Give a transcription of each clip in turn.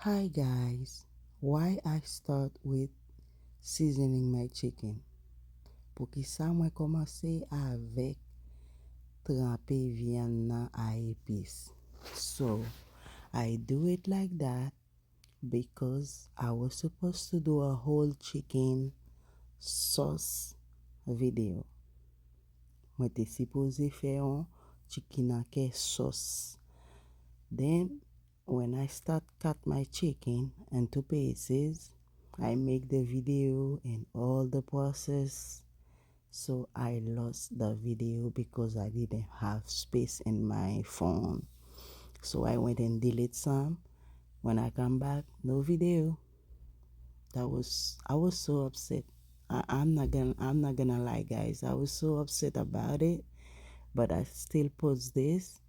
Hi guys, why I start with seasoning my chicken? Pour ki sa mwen komanse avèk trempe viande nan a epis. So, I do it like that because I was supposed to do a whole chicken sauce video. Mwen te supposé fè yon chicken ake sauce. Then, when I start cut my chicken into pieces, I make the video and all the process. So I lost the video because I didn't have space in my phone. So I went and delete some. When I come back, no video. I was so upset. I'm not gonna lie, guys. I was so upset about it, but I still post this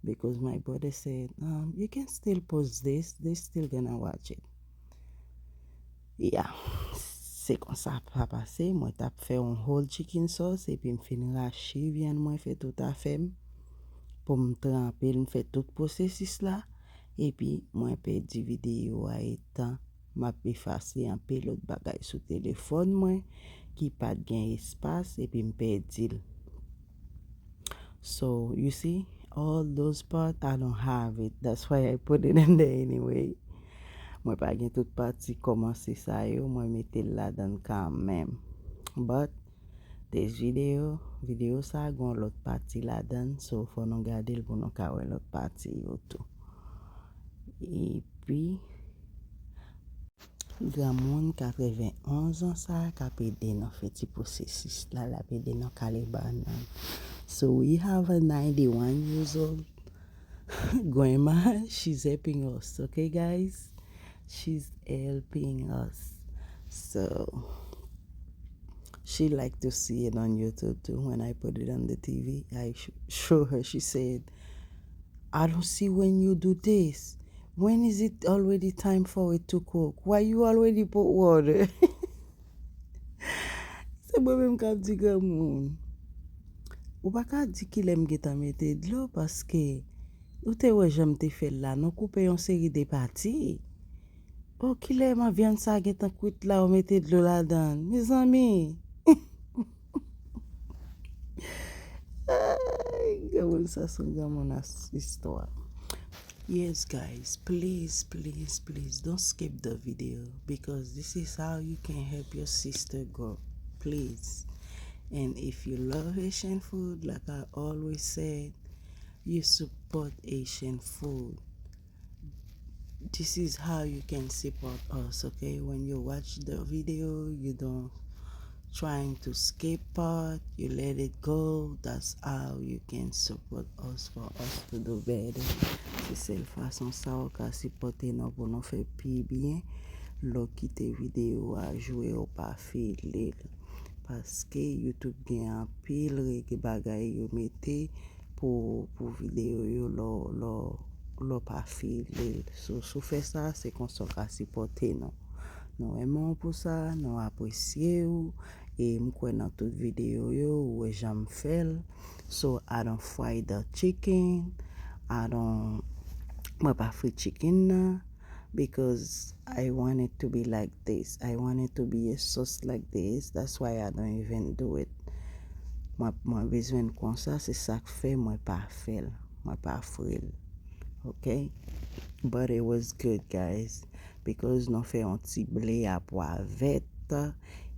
because my brother said, you can still post this. They're still gonna watch it. Yeah, c'est kon sa pa pase. Mwen tap fè un whole chicken sauce et puis m'fin rache viande mwen fè tout a fèm pou m'trempe, m'fè tout processus la et puis mwen pe di video a etan m'a efase un peu l'autre bagay sou téléphone mwen ki pat gen espace et puis m'pe dil. So, you see, all those parts, I don't have it. That's why I put it in there anyway. Mwen pa gen tout parti komanse sa yo, mwen mette la dan kan mem. But, this video sa gon lot parti la dan, so fò nou gade l pou nou kawe lot parti yo tou. E pi, gran moun 91 an sa, ka pede nou feti prosesus la, la pede nou kaliban nan. So we have a 91 years old grandma. She's helping us, okay guys? She's helping us. So she liked to see it on YouTube too. When I put it on the TV, I show her. She said, I don't see when you do this. When is it already time for it to cook? Why you already put water? Se mwen mèm kap di gran moun. Ou pa ka di ki lem geta mette dlo paske ou te wè jam te fel la, nou koupe yon seri de pati. Oh, ki lem a viande sa geta kwit la ou mette dlo la dan. Mes ami. Gamon sa son gamon as histoire. Yes guys, please don't skip the video because this is how you can help your sister grow. Please. And if you love Haitian food, like I always said, you support Haitian food. This is how you can support us, okay? When you watch the video, you don't trying to skip part, you let it go. That's how you can support us for us to do better. C'est la façon ça on ka supporter nous pour nous faire plus bien. Lo kite vidéo a jouer ou pas filer. Parce que YouTube gen un pile ki bagay yo mette pour vidéo yo lo pas filer. So fè ça c'est qu'on so ka supporter nous. Nous aimons pour ça, nous apprécions et m'kwen dans toute vidéo yo ou j'aime faire. So I don't fry the chicken. Moi pas fry chicken na because I want it to be like this. I want it to be a sauce like this. That's why I don't even do it. Moi besoin kon ça, c'est ça que fait moi pas faire. Moi pas frire. Okay? But it was good, guys, because nous fait un petit blé à poivette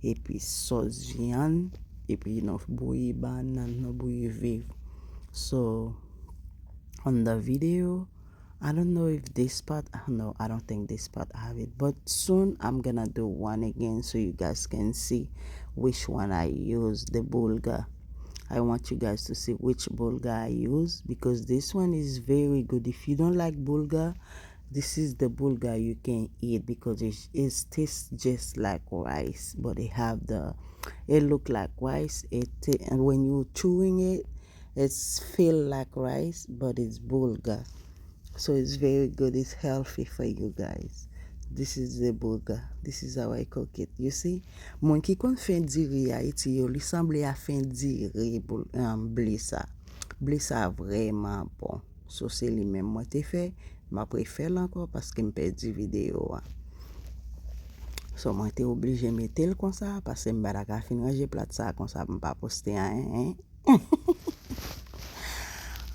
et puis sauce viande et puis nous bouilli banane, nous bouilli vive. So on the video, I don't know if this part, no, I don't think this part have it, but soon I'm gonna do one again so you guys can see which one I use, the bulgur. I want you guys to see which bulgur I use because this one is very good. If you don't like bulgur, this is the bulgur you can eat because it tastes just like rice, but it look like rice. And when you chewing it, it's feel like rice, but it's bulgur. So it's very good. It's healthy for you guys. This is the bulgur. This is how I cook it. You see? Mon ki kon fin diri a iti yo, li semble a fin diri blé sa. Blé sa vraiment bon. So c'est li même moi te fait. Ma préfère encore parce que me perdu vidéo. So moi t'ai obligé mettre le comme ça parce que m'bara ka fin ranger plat ça comme ça m'pas poster hein.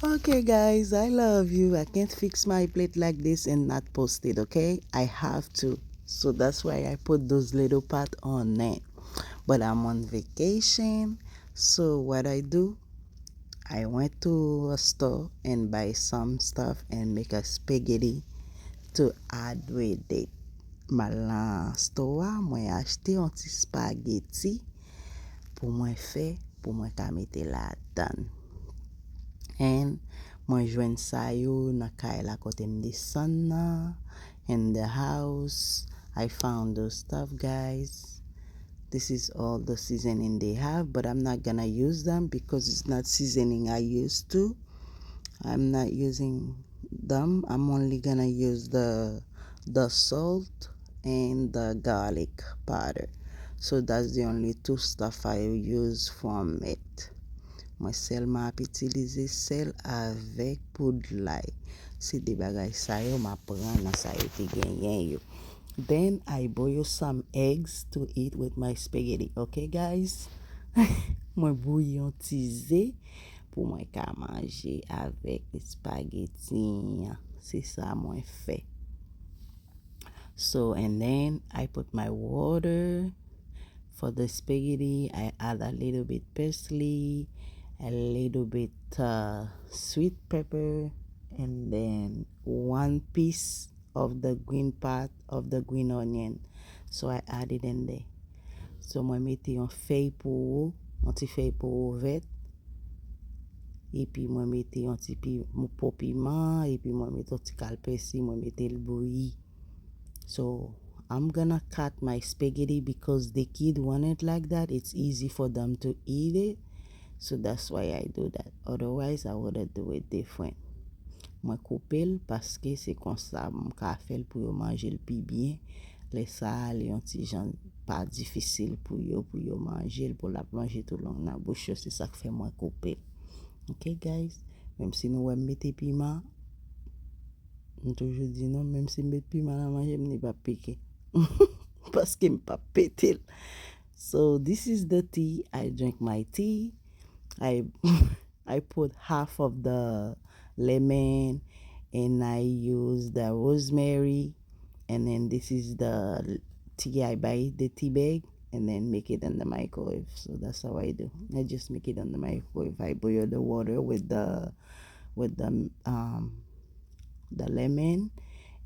Okay guys, I love you. I can't fix my plate like this and not post it, okay? I have to. So that's why I put those little part on it. But I'm on vacation. So what I do, I went to a store and buy some stuff and make a spaghetti to add with it. Malan store, moi acheté un petit spaghetti pour moi faire, pour moi ka mette la dan. And moi jwen sa yo na kay la kote m'desan na. In the house, I found those stuff, guys. This is all the seasoning they have, but I'm not gonna use them because it's not seasoning I used to. I'm not using them. I'm only gonna use the salt and the garlic powder. So that's the only two stuff I use from it. Moi seulement utiliser sel avec poudre l'ail. C'est des bagages ça yo m'a prend dans ça yo te gagné yo. Then I boil some eggs to eat with my spaghetti. Okay guys? Moi bouillon tisé pour moi ka manger avec spaghetti. C'est ça moi fait. So and then I put my water for the spaghetti. I add a little bit parsley, a little bit sweet pepper, and then one piece of the green part of the green onion. So I add it in there. So moi mette un feuille pour un petit feuille pour vert. Et puis moi mette un petit piment et puis moi mette un petit calpesi, moi mette le bouilli. So I'm gonna cut my spaghetti because the kid want it like that. It's easy for them to eat it. So that's why I do that. Otherwise, I would do it different. Moi couper parce que c'est comme ça m'ka fait pour yo manger le plus bien. Les ça les un petit gens pas difficile pour yo manger pour la manger tout long dans bouche, c'est ça que fait moi couper. OK guys, même si nous mettez piment, je toujours dis non, même si je mets piment dans manger, je ne pas piquer. Parce que je ne pas péter. So this is the tea. I drink my tea. I put half of the lemon and I use the rosemary. And then this is the tea I buy, the tea bag, and then make it in the microwave. So that's how I do. I just make it in the microwave. I boil the water with the lemon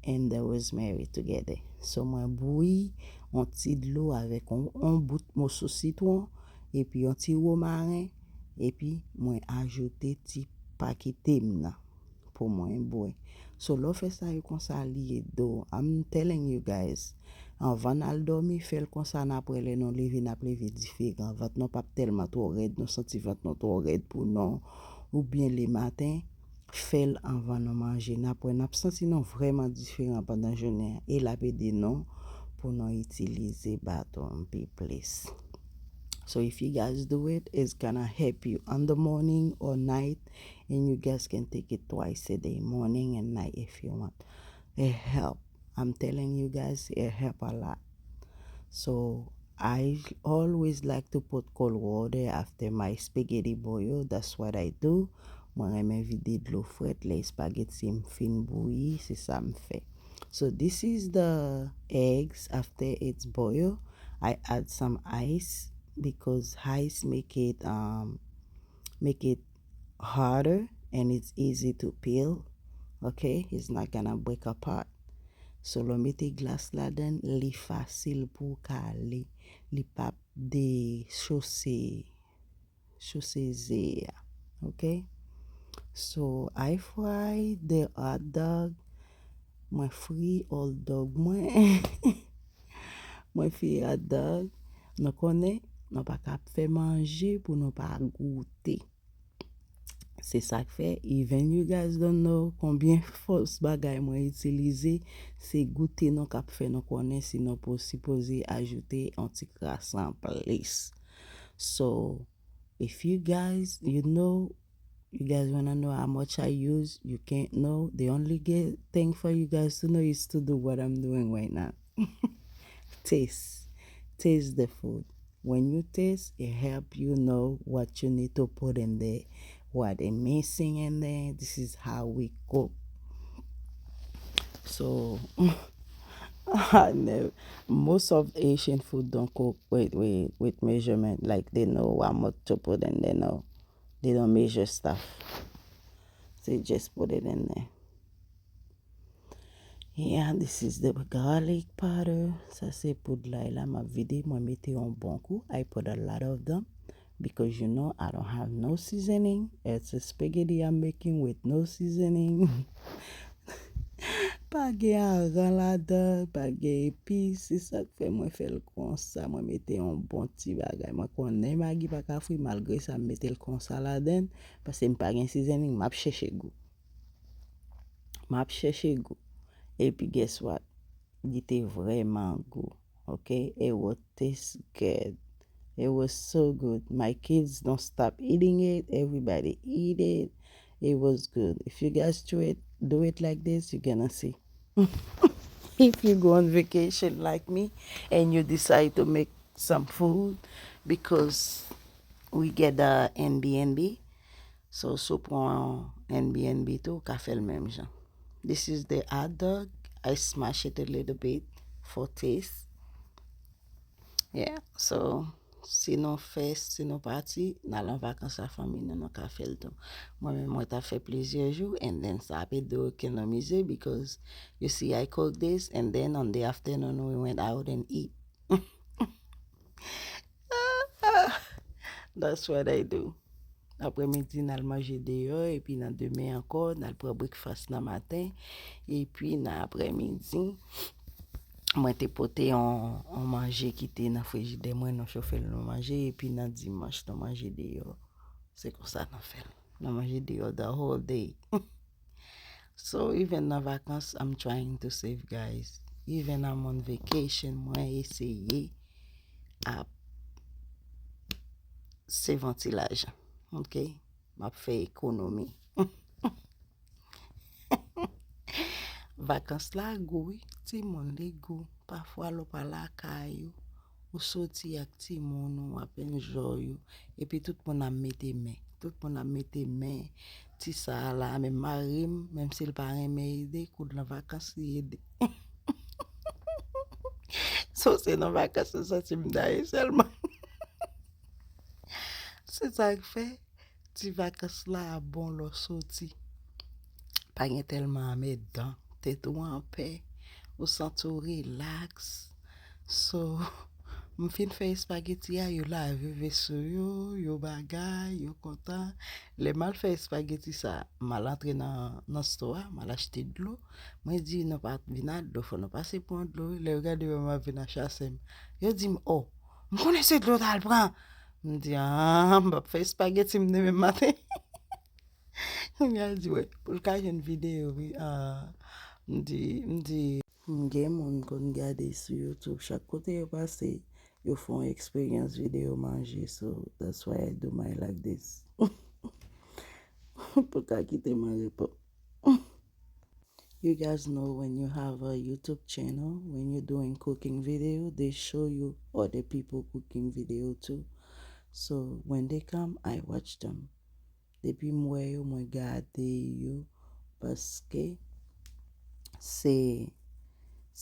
and the rosemary together. So moi bouilli un petit de l'eau avec un bout morceau citron et puis un petit romarin et puis moi ajouter petit paquet timna pour moi boire. So lo fait ça yo comme ça lié d'eau. I'm telling you guys. Avant al dormi fait comme ça après les non lever n'a lever différent. Vat non pas tellement trop raide, non senti vat non trop raide pour non ou bien les matins fait avant de manger. Après, n'a senti non vraiment différent pendant la journée. Et la PD non pour nous utiliser bâton place. So if you guys do it, it's gonna help you on the morning or night, and you guys can take it twice a day, morning and night if you want. It help. I'm telling you guys, it help a lot. So I always like to put cold water after my spaghetti boil. That's what I do. Moi, j'aime vider de l'eau frette, les spaghetti me fin bouilli, c'est ça me fait. So this is the eggs after it's boiled. I add some ice because ice make it harder and it's easy to peel. Okay, it's not gonna break apart. So lo mette glace la den, li facile pour caler, li pas de chausser zéa. Okay? So I fry the hot dog. Moi fry hot dog moi. Moi fry hot dog. Nous connaît, nous pas cap faire manger pour nous pas goûter. C'est ça que fait, even you guys don't know combien force bagay moi utiliser, c'est goûter non cap fait nous connaît sinon pour supposer ajouter un petit croissant place. So if you guys, you know You guys wanna know how much I use? You can't know. The only thing for you guys to know is to do what I'm doing right now. Taste. Taste the food. When you taste, it help you know what you need to put in there, what they missing in there. This is how we cook. So I know most of Asian food don't cook with measurement. Like they know how much to put in there. No, they don't measure stuff. They just put it in there. Yeah, this is the garlic powder. Ça c'est pour de l'ail là. Ma vide, moi mettez un bon coup. I put a lot of them because you know I don't have no seasoning. It's a spaghetti I'm making with no seasoning. Pa gen aran la dan, pa gen epis, se sa k fe mwen fel kon sa, mwen mette yon bon ti bagay. Mwen konnen magi pa ka fri malgre sa mette l kon sa la den, pase m pa gen seasoning, map chèche go. Map chèche go. E pi guess what? It était vraiment good, okay? It would taste good. It was so good. My kids don't stop eating it. Everybody eat it. It was good. If you guys do it like this, you're gonna see. If you go on vacation like me and you decide to make some food because we get the Airbnb, so pour Airbnb too, ka fait le même genre. This is the hot dog. I smash it a little bit for taste. Yeah, so si nou fè, si nou parti, nan lan vakans sa fami, nan ka fè l ton. Moi ta fè plusieurs jours, and then sa apè do economize because you see I cook this, and then on the afternoon we went out and eat. That's what I do. Après-midi, nan manje dehors, et puis nan demain encore, nan prend breakfast nan matin, et puis nan après-midi, moi te pote on manger qui était dans frigidaire moi non chauffer le manger et puis dans dimanche on manger dehors. C'est comme ça on fait. On manger dehors the whole day. So even dans vacances I'm trying to save guys. Even I'm on vacation moi essayer à save l'argent. OK? M'a fait économie. Vacances la go, ti mon li go. Parfois lo pa Lakay ou sorti ak ti mon ou ap enjoy yo. Et puis tout moun a mette main. Tout moun a mette main. Ti sa la, même marim, même s'il pas aimé aider, kou dans vacances li aider. So c'est dans vacances ça ti m'daye seulement. C'est ça que fait. Ti vacances la bon lo sorti. Pas gen tellement à mettre dedans. T'es tout en paix. Ou sens relax. So, m fin fè spaghetti a, yo lave vaisseau yo, yo bagay, yo kontan. Le mal fè spaghetti sa, mal entre dans store, mal acheté de l'eau. Moi di non pas vina de l'eau, faut non passer pour de l'eau. Le regard yo m'a vina chasser. Yo di oh, m connaissez de l'eau t'al prend. M di m pas fè spaghetti m demain matin. M di ouais, pour le cas une vidéo oui, m di gen moun kon gade sur YouTube. Chaque côté yo passe, yo font experience vidéo manger. So that's why I do my like this. Pour ka kite ma repos. You guys know when you have a YouTube channel, when you're doing cooking video, they show you other people cooking video too. So when they come, I watch them. Depuis mwen yo, mwen gade yo, paske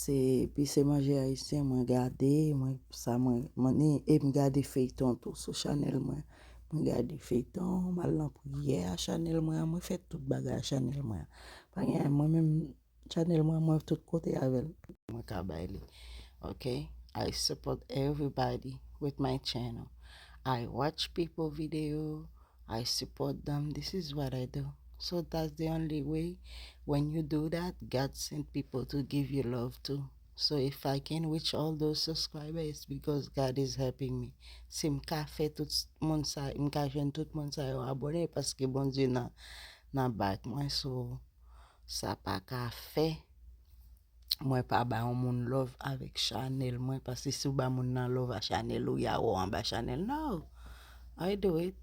puis c'est manger haïtien moi garder moi ça moi et me garder feuilleton tout sur Chanel moi garder feuilleton mal en prière Chanel moi fait tout bagage Chanel moi pas moi même Chanel moi tout côté avec moi ka baile. Okay, I support everybody with my channel. I watch people video, I support them. This is what I do. So that's the only way. When you do that, God sent people to give you love too. So if I can reach all those subscribers, because God is helping me. Si m'ka fait tout moun sa, m'ka jwen tout moun sa yo abonné parce que bon Dieu nan bak moi so ça pa ka fait. Moi pa ba on moun love avec Chanel moi parce que si ba moun nan love a Chanel ou ya ou en bas Chanel. No. I do it.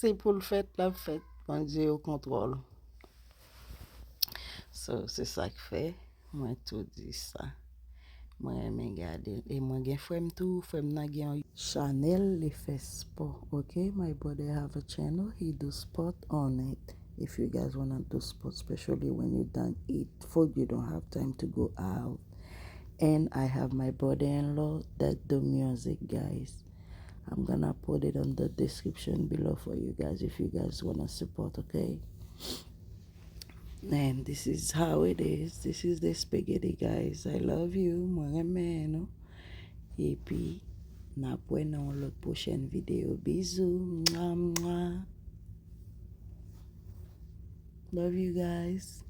c'est pour le fait, la fête. Bon Dieu au contrôle. So, c'est ça que fait. Moi, tout dit ça. Moi, j'aime garder. Et moi, j'ai fait tout. Fait nan gen Chanel, les fait sport. Okay, my brother have a channel. He do sport on it. If you guys want to do sport, especially when you don't eat food, you don't have time to go out. And I have my brother-in-law that do music, guys. I'm gonna put it on the description below for you guys if you guys want to support, okay? And this is how it is. This is the spaghetti, guys. I love you. Moi, no? Et puis, n'a pas dans la prochaine vidéo. Bisous. Mwah, mwah. Love you guys.